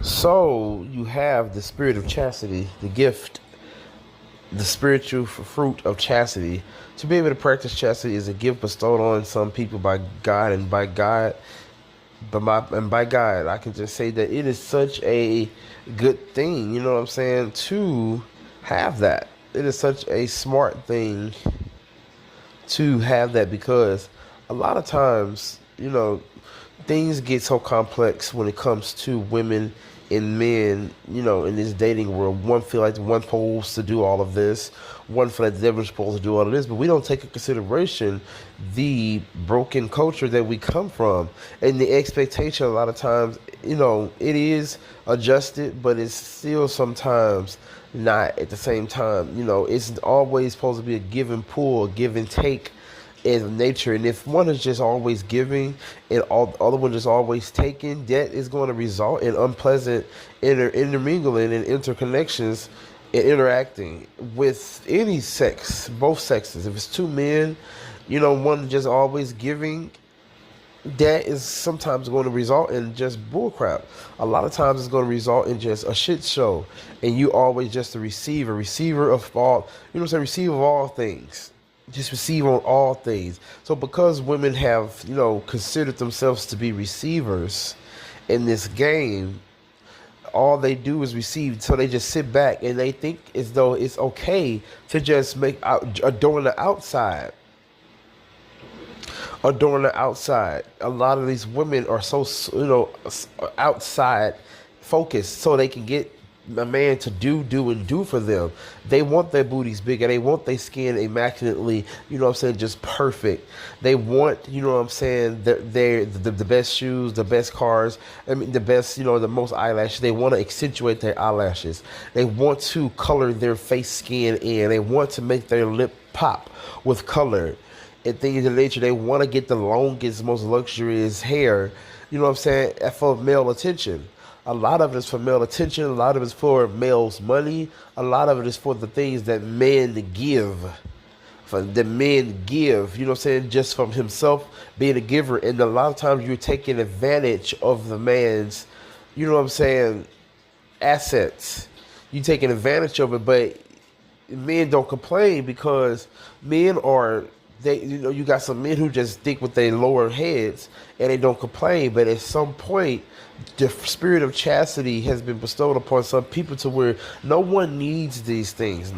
So you have the spirit of chastity, the gift, the spiritual fruit of chastity. To be able to practice chastity is a gift bestowed on some people by God, and by God, by God, I can just say that it is such a good thing. You know what I'm saying? To have that, it is such a smart thing to have that, because a lot of times, things get so complex when it comes to women and men, in this dating world. One feel like one supposed to do all of this, one feel like the other supposed to do all of this, but we don't take into consideration the broken culture that we come from, and the expectation a lot of times, it is adjusted, but it's still sometimes not at the same time. It's always supposed to be a give and pull, a give and take in nature. And if one is just always giving and all the other one is always taking, that is going to result in unpleasant intermingling and interconnections and interacting with any sex, both sexes. If it's two men, one just always giving, that is sometimes going to result in just bullcrap. A lot of times it's going to result in just a shit show, and you always just a receiver of all, receiver of all things. Just receive on all things. So because women have, considered themselves to be receivers in this game, all they do is receive. So they just sit back and they think as though it's okay to just adorn the outside. Adorn the outside. A lot of these women are so, outside focused, so they can get a man to do for them. They want their booties bigger. They want their skin immaculately, just perfect. They want, the best shoes, the best cars. I mean, the best, the most eyelashes. They want to accentuate their eyelashes. They want to color their face skin in. They want to make their lip pop with color and things of nature. They want to get the longest, most luxurious hair, for male attention. A lot of it is for male attention. A lot of it is for male's money. A lot of it is for the things that men give. For the men give, just from himself being a giver. And a lot of times you're taking advantage of the man's, assets. You're taking advantage of it, but men don't complain, because men are, you got some men who just think with their lower heads and they don't complain. But at some point, the spirit of chastity has been bestowed upon some people to where no one needs these things.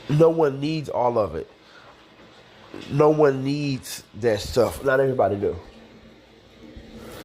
No one needs all of it. No one needs that stuff. Not everybody do.